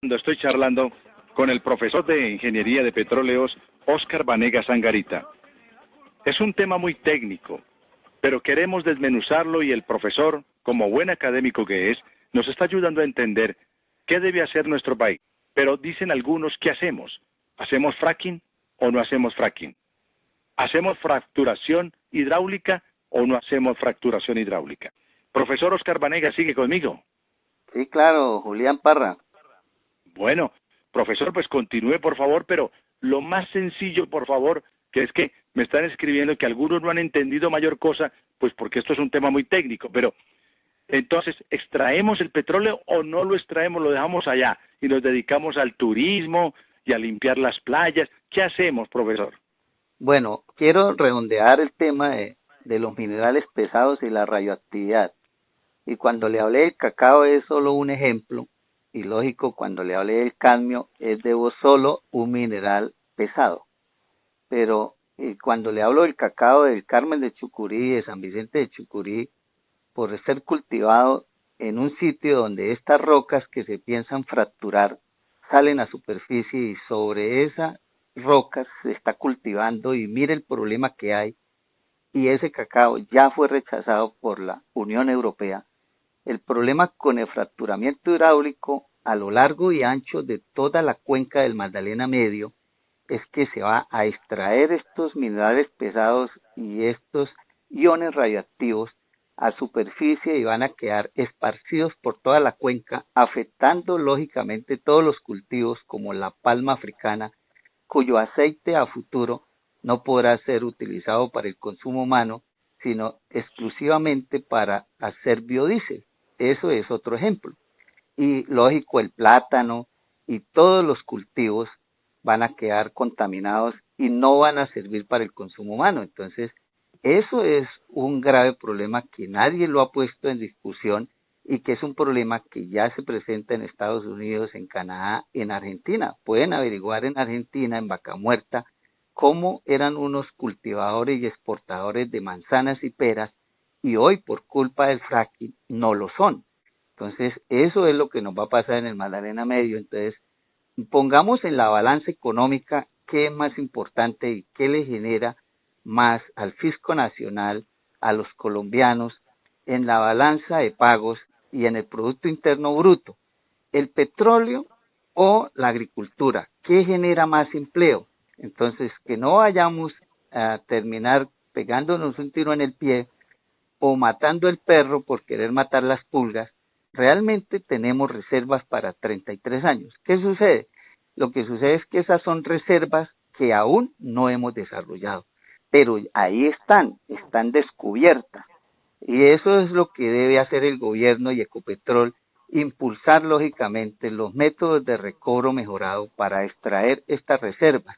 Estoy charlando con el profesor de Ingeniería de Petróleos, Óscar Vanegas Angarita. Es un tema muy técnico, pero queremos desmenuzarlo y el profesor, como buen académico que es, nos está ayudando a entender qué debe hacer nuestro país. Pero dicen algunos, ¿qué hacemos? ¿Hacemos fracking o no hacemos fracking? ¿Hacemos fracturación hidráulica o no hacemos fracturación hidráulica? Profesor Óscar Vanegas, ¿sigue conmigo? Sí, claro, Julián Parra. Bueno, profesor, pues continúe, por favor, pero lo más sencillo, por favor, que es que me están escribiendo que algunos no han entendido mayor cosa, pues porque esto es un tema muy técnico, pero entonces, ¿extraemos el petróleo o no lo extraemos, lo dejamos allá y nos dedicamos al turismo y a limpiar las playas? ¿Qué hacemos, profesor? Bueno, quiero redondear el tema de los minerales pesados y la radioactividad. Y cuando le hablé del cacao es solo un ejemplo, y lógico, cuando le hablé del cadmio es de solo un mineral pesado. Pero cuando le hablo del cacao del Carmen de Chucurí, de San Vicente de Chucurí, por ser cultivado en un sitio donde estas rocas que se piensan fracturar salen a superficie y sobre esas rocas se está cultivando y mire el problema que hay, y ese cacao ya fue rechazado por la Unión Europea. El problema con el fracturamiento hidráulico a lo largo y ancho de toda la cuenca del Magdalena Medio es que se va a extraer estos minerales pesados y estos iones radioactivos a superficie y van a quedar esparcidos por toda la cuenca, afectando lógicamente todos los cultivos como la palma africana, cuyo aceite a futuro no podrá ser utilizado para el consumo humano, sino exclusivamente para hacer biodiesel. Eso es otro ejemplo. Y lógico, el plátano y todos los cultivos van a quedar contaminados y no van a servir para el consumo humano. Entonces, eso es un grave problema que nadie lo ha puesto en discusión y que es un problema que ya se presenta en Estados Unidos, en Canadá, en Argentina. Pueden averiguar en Argentina, en Vaca Muerta, cómo eran unos cultivadores y exportadores de manzanas y peras y hoy por culpa del fracking no lo son. Entonces, eso es lo que nos va a pasar en el Magdalena Medio. Entonces, pongamos en la balanza económica qué es más importante y qué le genera más al fisco nacional, a los colombianos, en la balanza de pagos y en el Producto Interno Bruto. El petróleo o la agricultura, ¿qué genera más empleo? Entonces, que no vayamos a terminar pegándonos un tiro en el pie o matando el perro por querer matar las pulgas. Realmente tenemos reservas para 33 años. ¿Qué sucede? Lo que sucede es que esas son reservas que aún no hemos desarrollado, pero ahí están descubiertas. Y eso es lo que debe hacer el gobierno y Ecopetrol, impulsar lógicamente los métodos de recobro mejorado para extraer estas reservas.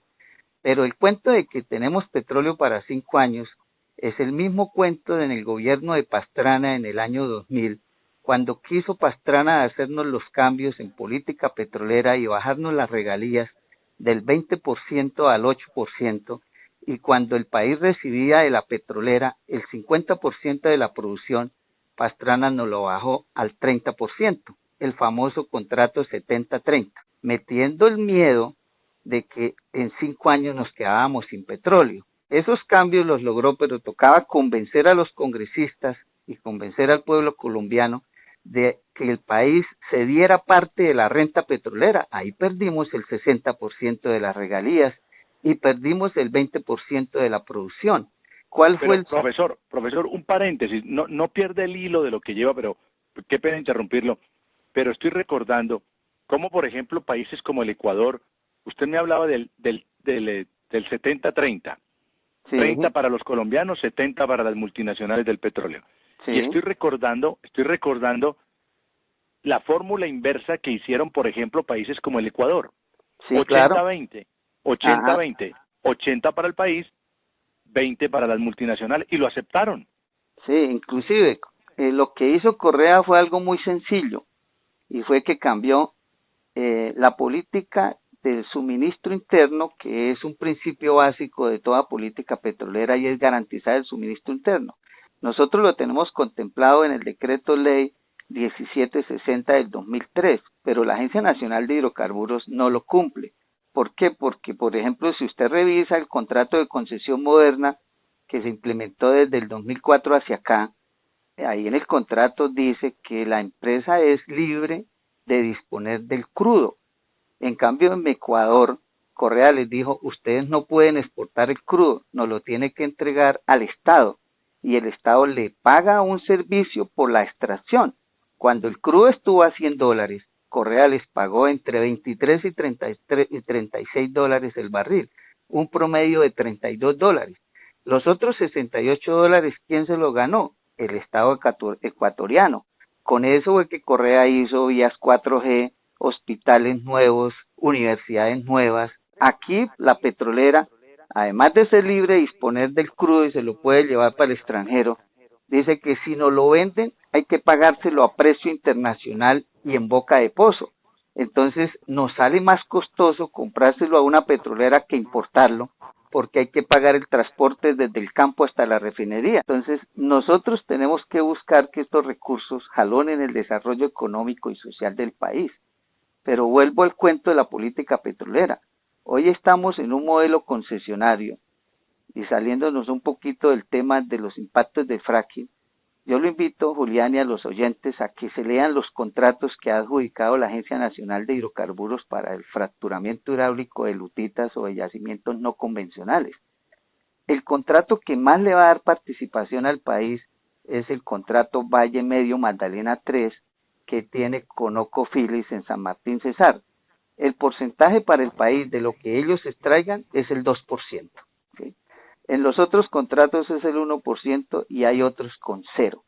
Pero el cuento de que tenemos petróleo para 5 años es el mismo cuento en el gobierno de Pastrana en el año 2000, cuando quiso Pastrana hacernos los cambios en política petrolera y bajarnos las regalías del 20% al 8%, y cuando el país recibía de la petrolera el 50% de la producción, Pastrana nos lo bajó al 30%, el famoso contrato 70-30, metiendo el miedo de que en 5 años nos quedábamos sin petróleo. Esos cambios los logró, pero tocaba convencer a los congresistas y convencer al pueblo colombiano de que el país se diera parte de la renta petrolera. Ahí perdimos el 60% de las regalías y perdimos el 20% de la producción. ¿Cuál fue el Profesor, un paréntesis, no pierde el hilo de lo que lleva, pero qué pena interrumpirlo, pero estoy recordando cómo, por ejemplo, países como el Ecuador, usted me hablaba del 70-30, Sí, 30 para los colombianos, 70 para las multinacionales del petróleo. sí, Y estoy recordando la fórmula inversa que hicieron, por ejemplo, países como el Ecuador. sí, claro. 80-20, Ajá. 80-20, 80 para el país, 20 para las multinacionales, y lo aceptaron. Sí, inclusive lo que hizo Correa fue algo muy sencillo y fue que cambió la política del suministro interno, que es un principio básico de toda política petrolera y es garantizar el suministro interno. Nosotros lo tenemos contemplado en el decreto ley 1760 del 2003, pero la Agencia Nacional de Hidrocarburos no lo cumple. ¿Por qué? Porque, por ejemplo, si usted revisa el contrato de concesión moderna que se implementó desde el 2004 hacia acá, ahí en el contrato dice que la empresa es libre de disponer del crudo. En cambio, en Ecuador, Correa les dijo, ustedes no pueden exportar el crudo, nos lo tiene que entregar al Estado, y el Estado le paga un servicio por la extracción. Cuando el crudo estuvo a $100, Correa les pagó entre 23 y 36 dólares el barril, un promedio de $32. Los otros $68, ¿quién se lo ganó? El Estado ecuatoriano. Con eso fue que Correa hizo vías 4G, hospitales nuevos, universidades nuevas. Aquí la petrolera, además de ser libre de disponer del crudo y se lo puede llevar para el extranjero, dice que si no lo venden hay que pagárselo a precio internacional y en boca de pozo. Entonces nos sale más costoso comprárselo a una petrolera que importarlo, porque hay que pagar el transporte desde el campo hasta la refinería. Entonces nosotros tenemos que buscar que estos recursos jalonen el desarrollo económico y social del país. Pero vuelvo al cuento de la política petrolera. Hoy estamos en un modelo concesionario y saliéndonos un poquito del tema de los impactos del fracking, yo lo invito, Julián, y a los oyentes a que se lean los contratos que ha adjudicado la Agencia Nacional de Hidrocarburos para el fracturamiento hidráulico de lutitas o de yacimientos no convencionales. El contrato que más le va a dar participación al país es el contrato Valle Medio Magdalena 3 que tiene ConocoPhillips en San Martín Cesar. El porcentaje para el país de lo que ellos extraigan es el 2%. ¿Sí? En los otros contratos es el 1% y hay otros con 0.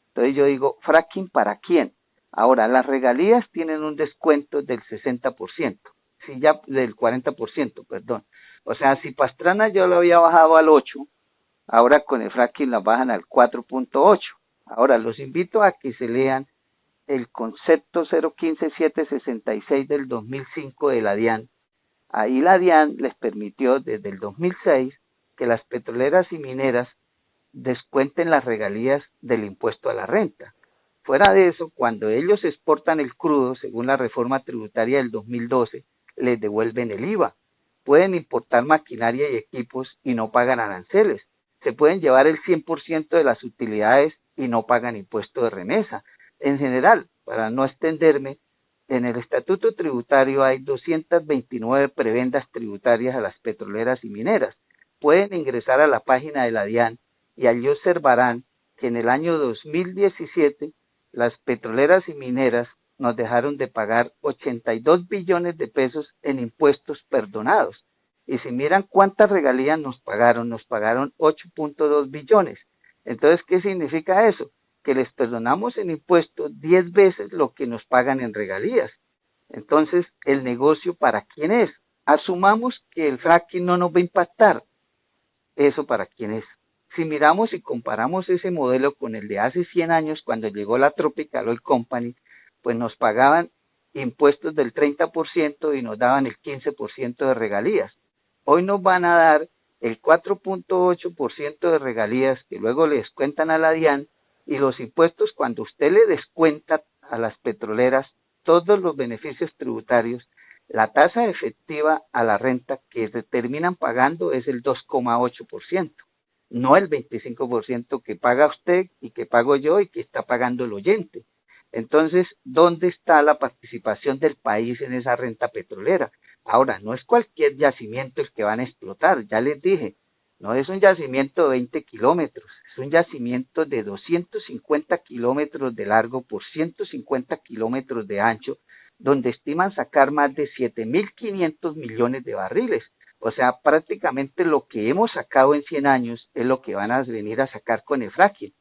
Entonces yo digo, ¿fracking para quién? Ahora, las regalías tienen un descuento del 60%, si ya del 40%, perdón. O sea, si Pastrana yo lo había bajado al 8, ahora con el fracking la bajan al 4.8. Ahora, los invito a que se lean el concepto 015766 del 2005 de la DIAN. Ahí la DIAN les permitió desde el 2006 que las petroleras y mineras descuenten las regalías del impuesto a la renta. Fuera de eso, cuando ellos exportan el crudo, según la reforma tributaria del 2012, les devuelven el IVA. Pueden importar maquinaria y equipos y no pagan aranceles. Se pueden llevar el 100% de las utilidades y no pagan impuesto de remesa. En general, para no extenderme, en el estatuto tributario hay 229 prebendas tributarias a las petroleras y mineras. Pueden ingresar a la página de la DIAN y allí observarán que en el año 2017 las petroleras y mineras nos dejaron de pagar 82 billones de pesos en impuestos perdonados. Y si miran cuántas regalías nos pagaron 8.2 billones. Entonces, ¿qué significa eso? Que les perdonamos en impuestos 10 veces lo que nos pagan en regalías. Entonces, ¿el negocio para quién es? Asumamos que el fracking no nos va a impactar. ¿Eso para quién es? Si miramos y comparamos ese modelo con el de hace 100 años, cuando llegó la Tropical Oil Company, pues nos pagaban impuestos del 30% y nos daban el 15% de regalías. Hoy nos van a dar el 4.8% de regalías que luego le descuentan a la DIAN, y los impuestos, cuando usted le descuenta a las petroleras todos los beneficios tributarios, la tasa efectiva a la renta que se terminan pagando es el 2.8%, no el 25% que paga usted y que pago yo y que está pagando el oyente. Entonces, ¿dónde está la participación del país en esa renta petrolera? Ahora, no es cualquier yacimiento el que van a explotar, ya les dije, no es un yacimiento de 20 kilómetros, es un yacimiento de 250 kilómetros de largo por 150 kilómetros de ancho, donde estiman sacar más de 7.500 millones de barriles. O sea, prácticamente lo que hemos sacado en 100 años es lo que van a venir a sacar con el fracking.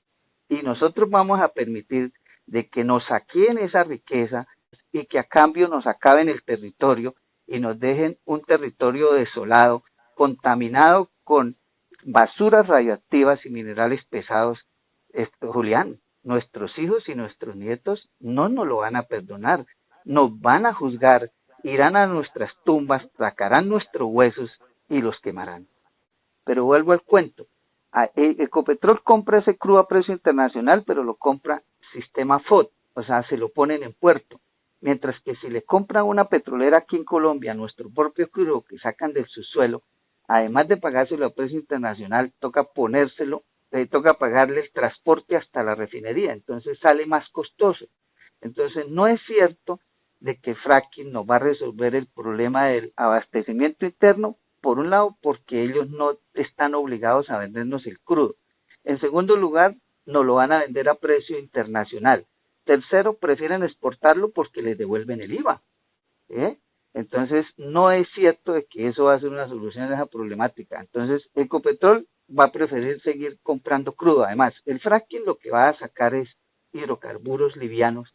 Y nosotros vamos a permitir de que nos saquen esa riqueza y que a cambio nos acaben el territorio y nos dejen un territorio desolado, contaminado con basuras radioactivas y minerales pesados. Julián, nuestros hijos y nuestros nietos no nos lo van a perdonar. Nos van a juzgar, irán a nuestras tumbas, sacarán nuestros huesos y los quemarán. Pero vuelvo al cuento. Ecopetrol compra ese crudo a precio internacional, pero lo compra sistema FOD. o sea, se lo ponen en puerto. Mientras que si le compran una petrolera aquí en Colombia, nuestro propio crudo que sacan del subsuelo, además de pagárselo a precio internacional, toca pagarle el transporte hasta la refinería, entonces sale más costoso. Entonces no es cierto de que fracking nos va a resolver el problema del abastecimiento interno, por un lado porque ellos no están obligados a vendernos el crudo. En segundo lugar, nos lo van a vender a precio internacional. Tercero, prefieren exportarlo porque les devuelven el IVA. Entonces, no es cierto de que eso va a ser una solución a esa problemática. Entonces, Ecopetrol va a preferir seguir comprando crudo. Además, el fracking lo que va a sacar es hidrocarburos livianos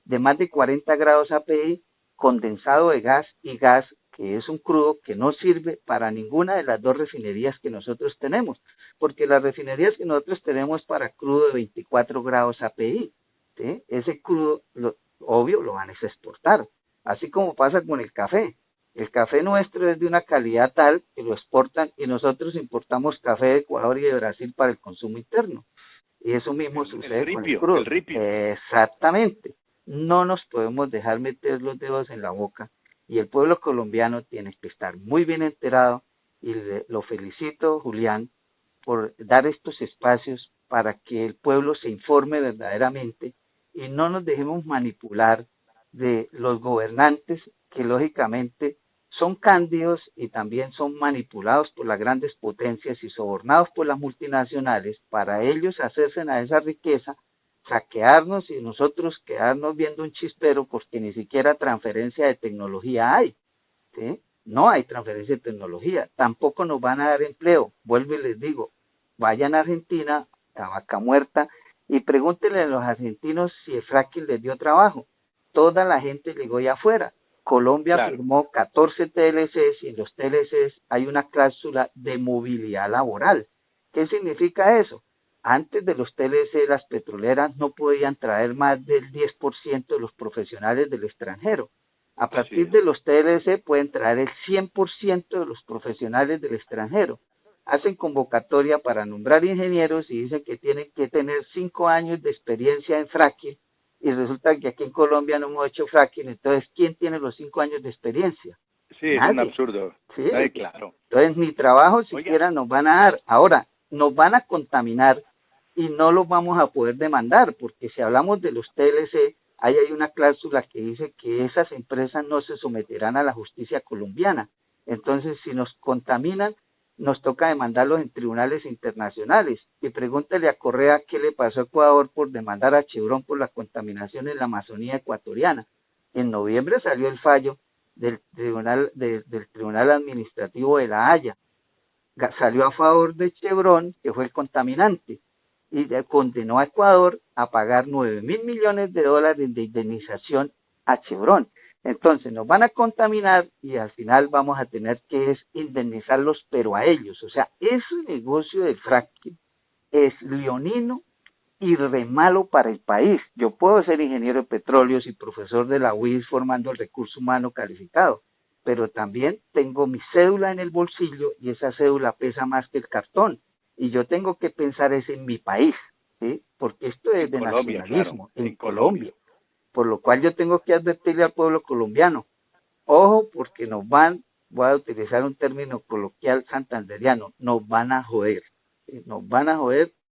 de más de 40 grados API, condensado de gas y gas, que es un crudo que no sirve para ninguna de las dos refinerías que nosotros tenemos, porque las refinerías que nosotros tenemos para crudo de 24 grados API, ¿sí? Ese crudo, obvio, lo van a exportar, así como pasa con el café. El café nuestro es de una calidad tal que lo exportan y nosotros importamos café de Ecuador y de Brasil para el consumo interno. Y eso mismo sucede con el crudo. El ripio. Exactamente. No nos podemos dejar meter los dedos en la boca y el pueblo colombiano tiene que estar muy bien enterado y lo felicito, Julián, por dar estos espacios para que el pueblo se informe verdaderamente y no nos dejemos manipular de los gobernantes que lógicamente son cándidos y también son manipulados por las grandes potencias y sobornados por las multinacionales para ellos hacerse a esa riqueza, saquearnos y nosotros quedarnos viendo un chispero porque ni siquiera transferencia de tecnología hay, ¿sí? No hay transferencia de tecnología, tampoco nos van a dar empleo. Vuelvo y les digo, vayan a Argentina, a Vaca Muerta, y pregúntenle a los argentinos si el fracking les dio trabajo. Toda la gente llegó ya afuera. Colombia firmó 14 TLCs y en los TLCs hay una cláusula de movilidad laboral. ¿Qué significa eso? Antes de los TLC, las petroleras no podían traer más del 10% de los profesionales del extranjero. A partir de los TLC pueden traer el 100% de los profesionales del extranjero. Hacen convocatoria para nombrar ingenieros y dicen que tienen que tener 5 años de experiencia en fracking y resulta que aquí en Colombia no hemos hecho fracking. Entonces, ¿quién tiene los 5 años de experiencia? Sí, es un absurdo. Sí, claro. Entonces, ni trabajo siquiera nos van a dar. Ahora, nos van a contaminar y no los vamos a poder demandar, porque si hablamos de los TLC, ahí hay una cláusula que dice que esas empresas no se someterán a la justicia colombiana. Entonces, si nos contaminan, nos toca demandarlos en tribunales internacionales. Y pregúntale a Correa qué le pasó a Ecuador por demandar a Chevron por la contaminación en la Amazonía ecuatoriana. En noviembre salió el fallo del Tribunal Administrativo de La Haya. Salió a favor de Chevron, que fue el contaminante, y condenó a Ecuador a pagar $9.000 millones de indemnización a Chevron. Entonces nos van a contaminar y al final vamos a tener que indemnizarlos, pero a ellos. O sea, ese negocio del fracking es leonino y re malo para el país. Yo puedo ser ingeniero de petróleos y profesor de la UIS formando el recurso humano calificado, pero también tengo mi cédula en el bolsillo y esa cédula pesa más que el cartón. Y yo tengo que pensar es en mi país, ¿sí? Porque esto es de Colombia, nacionalismo, claro, en Colombia. Por lo cual yo tengo que advertirle al pueblo colombiano, ojo, porque voy a utilizar un término coloquial santanderiano, nos van a joder. Nos van a joder